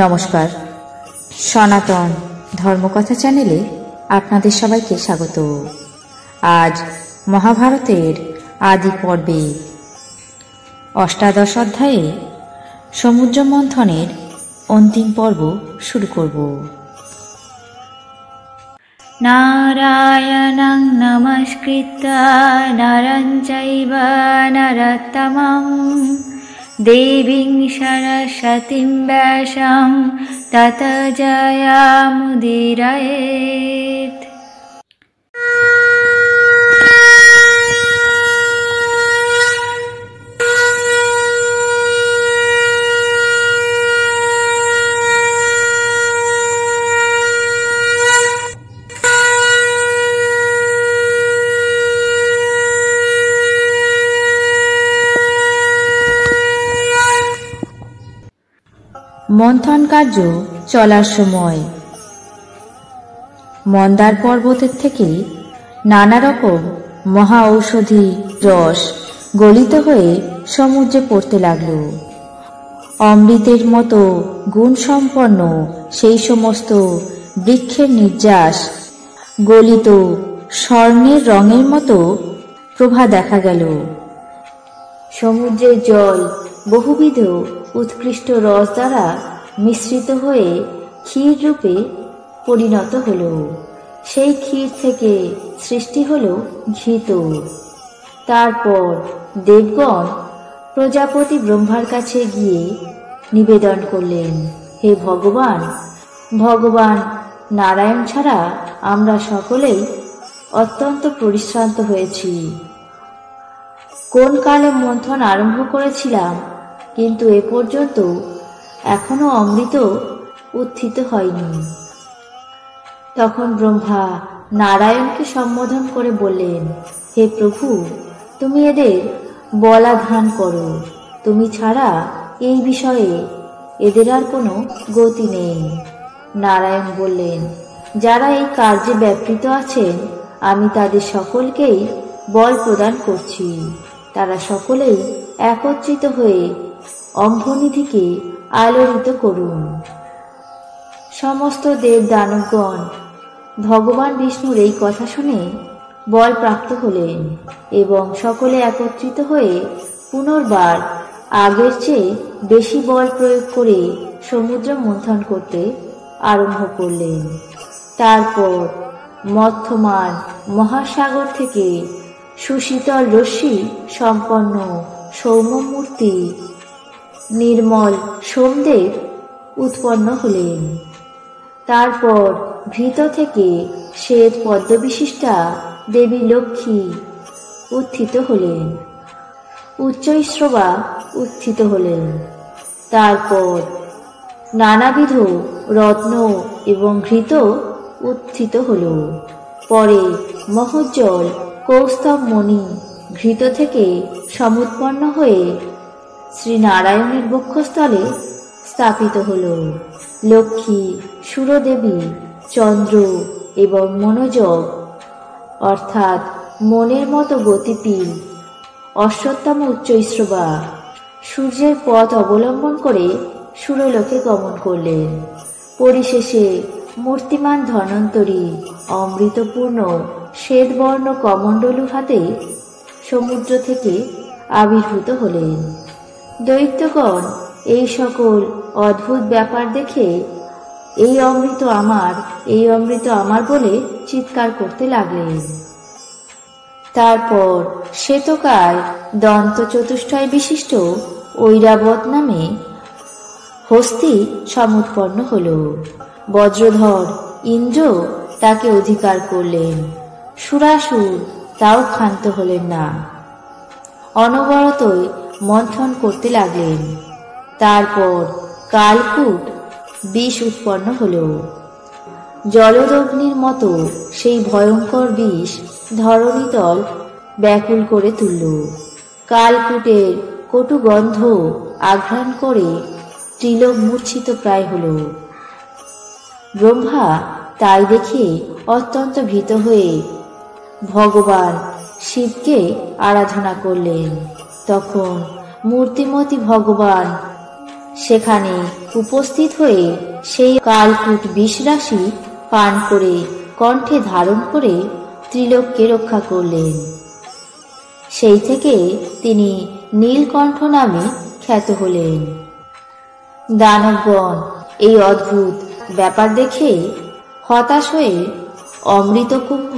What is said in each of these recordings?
নমস্কার, সনাতন ধর্মকথা চ্যানেলে আপনাদের সবাইকে স্বাগত। আজ মহাভারতের আদি পর্বে অষ্টাদশ অধ্যায়ে সমুদ্র মন্থনের অন্তিম পর্ব শুরু করব। নারায়ণং নমস্কৃত্য নরং চৈব নরোত্তমং দেবীং সরস্বতীং ব্যাসং ততো জয়মুদীরয়েৎ। মন্থন কার্য চলার সময় মন্দার পর্বতের থেকে নানা রকম মহা ঔষধি রস গলিত হয়ে সমুদ্রে পড়তে লাগল। অমৃতের মতো গুণসম্পন্ন সেই সমস্ত বৃক্ষের নির্যাস গলিত স্বর্ণের রঙের মতো প্রভা দেখা গেল। সমুদ্রের জল বহুবিধ উৎকৃষ্ট রস দ্বারা মিশ্রিত হয়ে ক্ষীর রূপে পরিণত হল। সেই ক্ষীর থেকে সৃষ্টি হল ঘৃত। তারপর দেবগণ প্রজাপতি ব্রহ্মার কাছে গিয়ে নিবেদন করলেন, হে ভগবান, ভগবান নারায়ণ ছাড়া আমরা সকলেই অত্যন্ত পরিশ্রান্ত হয়েছি। কোন কালে মন্থন আরম্ভ করেছিলাম, কিন্তু এ পর্যন্ত এখনো অমৃত উত্থিত হয়নি। তখন ব্রহ্মা নারায়ণকে সম্বোধন করে বললেন, হে প্রভু, তুমি এদের বলাধান করো। তুমি ছাড়া এই বিষয়ে এদের আর কোনো গতি নেই। নারায়ণ বললেন, যারা এই কার্যে ব্যাপৃত আছেন, আমি তাদের সকলকেই বল প্রদান করছি। তারা সকলেই একত্রিত হয়ে অম্ভনিধিকে আলোড়িত করুন। সমস্ত দেব দানবগণ ভগবান বিষ্ণুর এই কথা শুনে বল প্রাপ্ত হলেন এবং সকলে একত্রিত হয়ে পুনর্বার আগের চেয়ে বেশি বল প্রয়োগ করে সমুদ্র মন্থন করতে আরম্ভ করলেন। তারপর মধ্যমান মহাসাগর থেকে সুশীতল রশ্মি সম্পন্ন সৌম্যমূর্তি নির্মল সোমদেব উৎপন্ন হলেন। তারপর ভৃত থেকে শ্বেত পদ্মবিশিষ্টা দেবী লক্ষ্মী উত্থিত হলেন। উচ্চৈঃশ্রবা উত্থিত হলেন। তারপর নানাবিধ রত্ন এবং ঘৃত উত্থিত হল। পরে মহোজ্জ্বল কৌস্তব মণি ঘৃত থেকে সমুৎপন্ন হয়ে শ্রীনারায়ণের বক্ষস্থলে স্থাপিত হল। লক্ষ্মী, সুরদেবী, চন্দ্র এবং মনোযোগ অর্থাৎ মনের মতো গতিশীল অশ্বত্থাম উচ্চৈঃশ্রবা সূর্যের পথ অবলম্বন করে সুরলোকে গমন করলেন। পরিশেষে মূর্তিমান ধন্বন্তরী অমৃতপূর্ণ শ্বেতবর্ণ কমণ্ডলু হাতে সমুদ্র থেকে আবির্ভূত হলেন। দৈত্যগণ এই সকল অদ্ভুত ব্যাপার দেখে এই অমৃত আমার, এই অমৃত আমার বলে চিৎকার করতে লাগলেন। তারপর শ্বেতকায় দন্ত চতুষ্টয় বিশিষ্ট ঐরাবত নামে হস্তি সমুৎপন্ন হল। বজ্রধর ইন্দ্র তাকে অধিকার করলেন। সুরাসুর তাও ক্ষান্ত হলেন না, অনবরতই মন্থন করতে লাগলেন। তারপর কালকূট বিষ উৎপন্ন হল। জলদগ্নির মতো সেই ভয়ঙ্কর বিষ ধরণীতল ব্যাকুল করে তুলল। কালকূটের কটু গন্ধ আঘ্রাণ করে ত্রিলোক মূর্ছিত প্রায় হল। ব্রহ্মা তাই দেখে অত্যন্ত ভীত হয়ে ভগবান শিবকে আরাধনা করলেন। তখন মূর্তিমতী ভগবান সেখানে উপস্থিত হয়ে সেই কালকূট বিষরাশি পান করে কণ্ঠে ধারণ করে ত্রিলোককে রক্ষা করলেন। সেই থেকে তিনি নীলকণ্ঠ নামে খ্যাত হলেন। দানবগণ এই অদ্ভুত ব্যাপার দেখে হতাশ হয়ে অমৃতকুম্ভ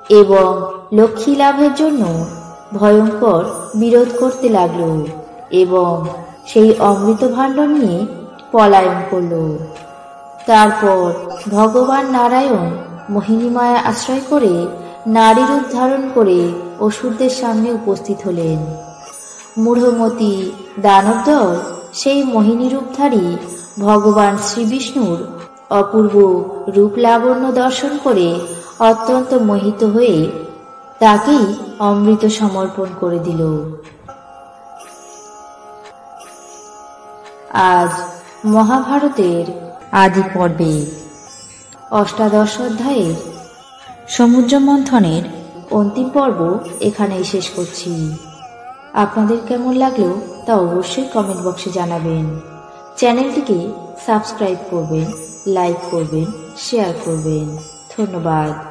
এবং লক্ষ্মী লাভের জন্য ভয়ঙ্কর বিরোধ করতে লাগল এবং সেই অমৃত ভাণ্ড নিয়ে পলায়ন করল। তারপর ভগবান নারায়ণ মোহিনী মায়া আশ্রয় করে নারী রূপ ধারণ করে অসুরদের সামনে উপস্থিত হলেন। মূঢ়মতি দানবদল সেই মোহিনী রূপধারী ভগবান শ্রীবিষ্ণুর অপূর্ব রূপ লাবণ্য দর্শন করে অত্যন্ত মোহিত হয়ে তাকেই অমৃত সমর্পণ করে দিল। আজ মহাভারতের আদি পর্বে অষ্টাদশ অধ্যায়ের সমুদ্র মন্থনের অন্তিম পর্ব এখানেই শেষ করছি। আপনাদের কেমন লাগলো তা অবশ্যই কমেন্ট বক্সে জানাবেন। চ্যানেলটিকে সাবস্ক্রাইব করবেন, লাইক করবেন, শেয়ার করবেন। ধন্যবাদ।